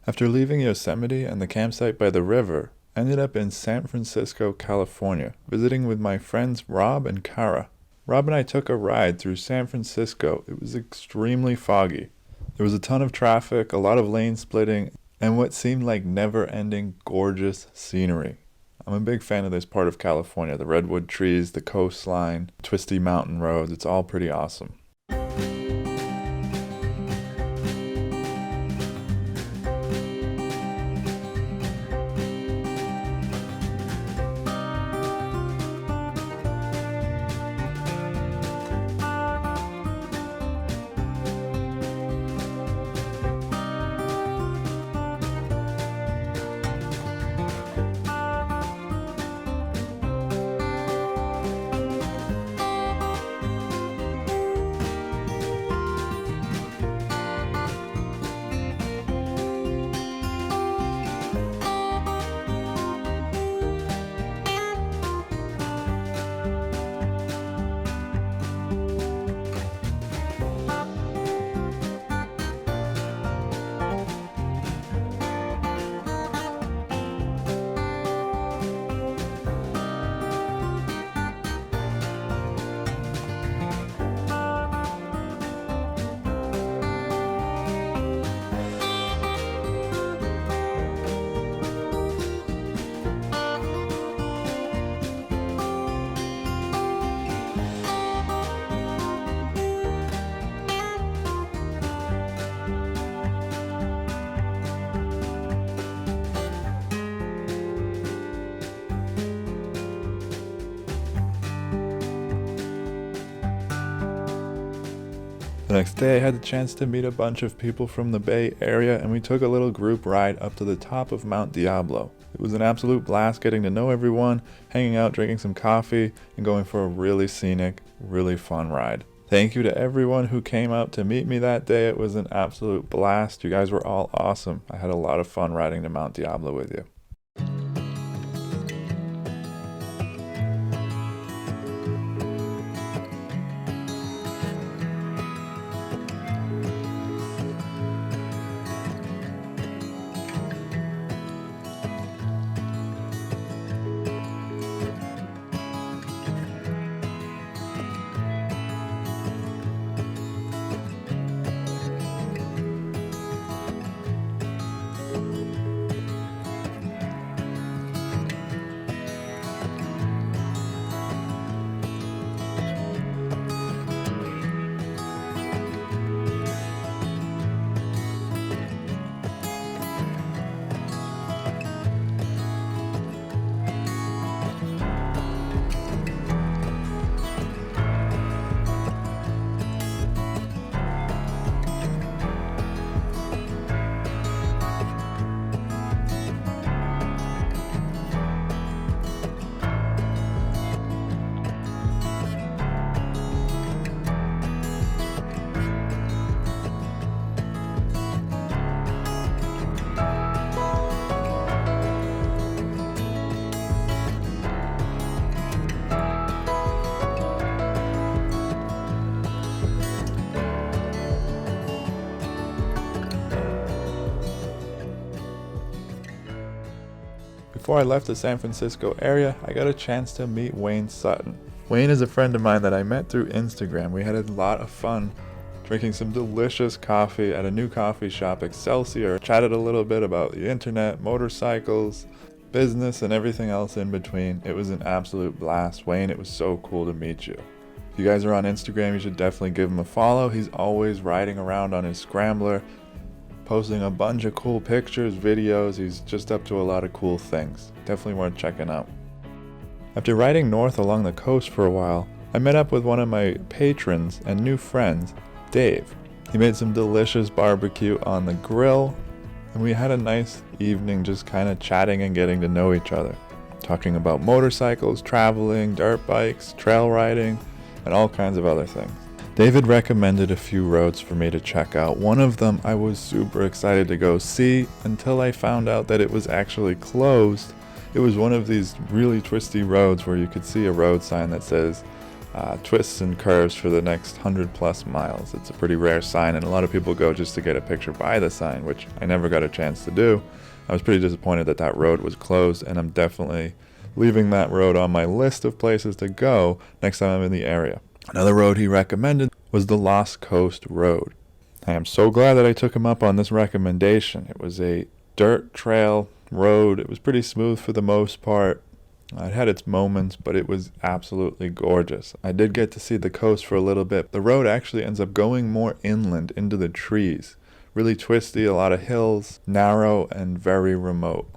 After leaving Yosemite and the campsite by the river, I ended up in San Francisco, California, visiting with my friends Rob and Kara. Rob and I took a ride through San Francisco. It was extremely foggy. There was a ton of traffic, a lot of lane splitting, and what seemed like never-ending gorgeous scenery. I'm a big fan of this part of California, the redwood trees, the coastline, twisty mountain roads. It's all pretty awesome. The next day I had the chance to meet a bunch of people from the Bay Area, and we took a little group ride up to the top of Mount Diablo. It was an absolute blast getting to know everyone, hanging out, drinking some coffee, and going for a really scenic, really fun ride. Thank you to everyone who came out to meet me that day. It was an absolute blast. You guys were all awesome. I had a lot of fun riding to Mount Diablo with you. Before I left the San Francisco area, I got a chance to meet Wayne Sutton. Wayne is a friend of mine that I met through Instagram. We had a lot of fun drinking some delicious coffee at a new coffee shop, Excelsior. Chatted a little bit about the internet, motorcycles, business, and everything else in between. It was an absolute blast. Wayne, it was so cool to meet you. If you guys are on Instagram, you should definitely give him a follow. He's always riding around on his scrambler, posting a bunch of cool pictures, videos. He's just up to a lot of cool things. Definitely worth checking out. After riding north along the coast for a while, I met up with one of my patrons and new friends, Dave. He made some delicious barbecue on the grill, and we had a nice evening just kind of chatting and getting to know each other, talking about motorcycles, traveling, dirt bikes, trail riding, and all kinds of other things. David recommended a few roads for me to check out. One of them I was super excited to go see until I found out that it was actually closed. It was one of these really twisty roads where you could see a road sign that says twists and curves for the next 100+ miles. It's a pretty rare sign, and a lot of people go just to get a picture by the sign, which I never got a chance to do. I was pretty disappointed that that road was closed, and I'm definitely leaving that road on my list of places to go next time I'm in the area. Another road he recommended was the Lost Coast Road. I am so glad that I took him up on this recommendation. It was a dirt trail road. It was pretty smooth for the most part. It had its moments, but it was absolutely gorgeous. I did get to see the coast for a little bit. The road actually ends up going more inland into the trees. Really twisty, a lot of hills, narrow, and very remote.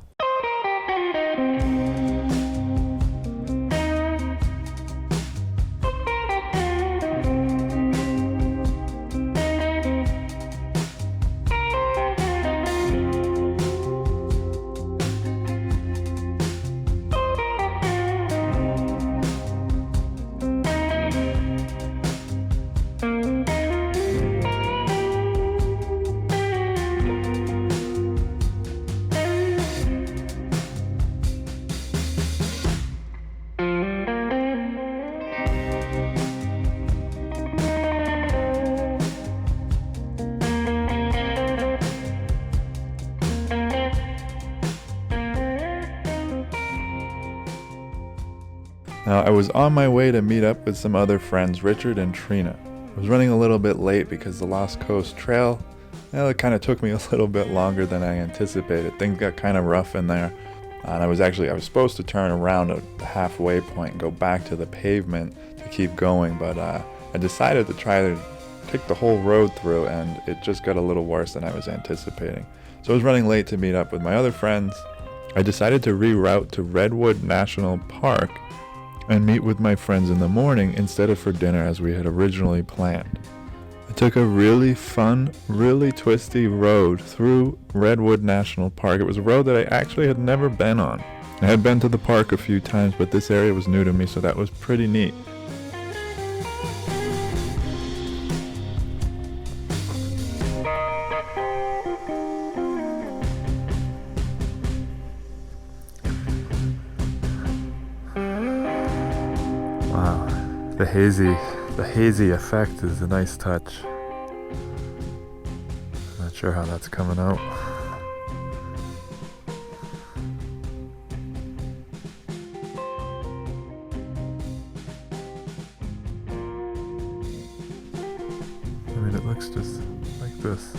Now, I was on my way to meet up with some other friends, Richard and Trina. I was running a little bit late because the Lost Coast Trail, it kind of took me a little bit longer than I anticipated. Things got kind of rough in there. And I was supposed to turn around at the halfway point and go back to the pavement to keep going, but I decided to try to take the whole road through, and it just got a little worse than I was anticipating. So I was running late to meet up with my other friends. I decided to reroute to Redwood National Park and meet with my friends in the morning instead of for dinner as we had originally planned. I took a really fun, really twisty road through Redwood National Park. It was a road that I actually had never been on. I had been to the park a few times, but this area was new to me, so that was pretty neat. Wow, the hazy effect is a nice touch. Not sure how that's coming out. I mean, it looks just like this.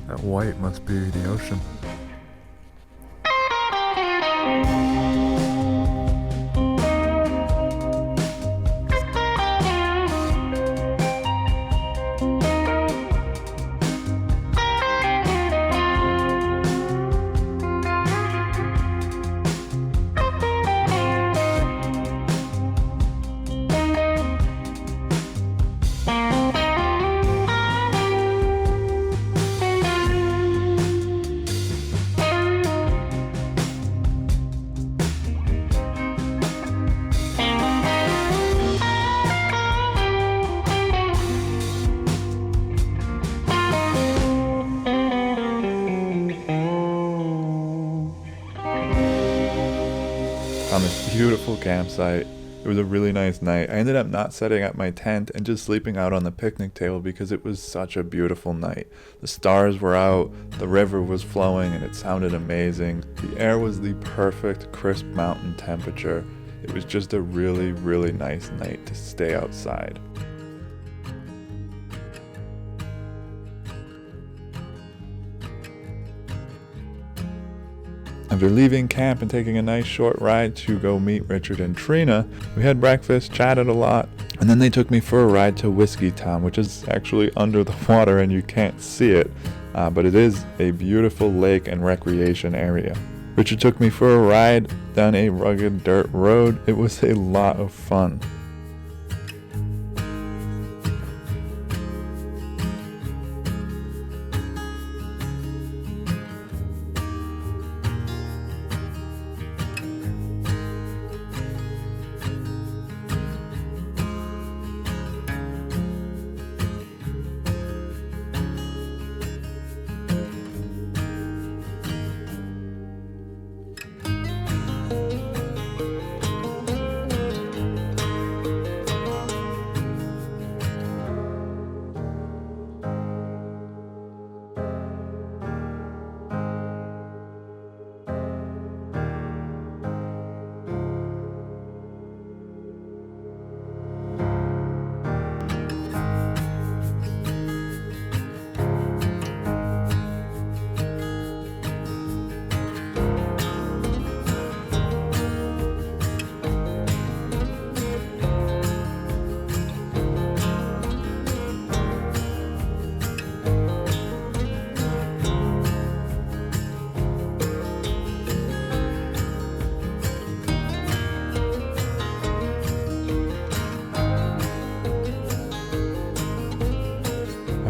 That white must be the ocean. On this beautiful campsite. It was a really nice night. I ended up not setting up my tent and just sleeping out on the picnic table because it was such a beautiful night. The stars were out, the river was flowing, and it sounded amazing. The air was the perfect crisp mountain temperature. It was just a really, really nice night to stay outside. After leaving camp and taking a nice short ride to go meet Richard and Trina, we had breakfast, chatted a lot, and then they took me for a ride to Whiskeytown, which is actually under the water and you can't see it, but it is a beautiful lake and recreation area. Richard took me for a ride down a rugged dirt road. It was a lot of fun.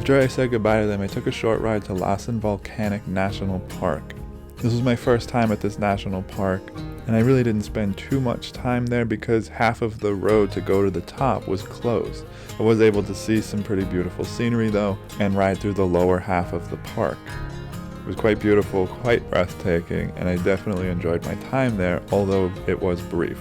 After I said goodbye to them, I took a short ride to Lassen Volcanic National Park. This was my first time at this national park, and I really didn't spend too much time there because half of the road to go to the top was closed. I was able to see some pretty beautiful scenery though, and ride through the lower half of the park. It was quite beautiful, quite breathtaking, and I definitely enjoyed my time there, although it was brief.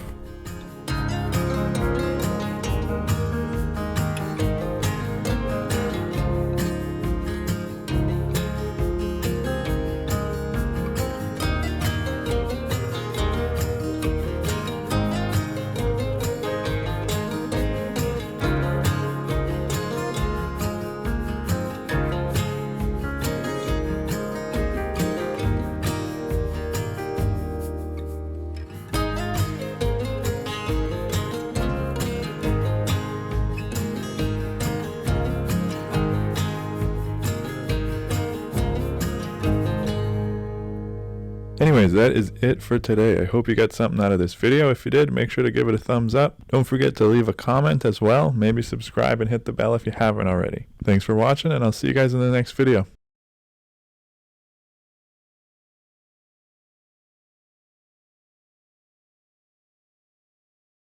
Anyways, that is it for today. I hope you got something out of this video. If you did, make sure to give it a thumbs up. Don't forget to leave a comment as well. Maybe subscribe and hit the bell if you haven't already. Thanks for watching, and I'll see you guys in the next video.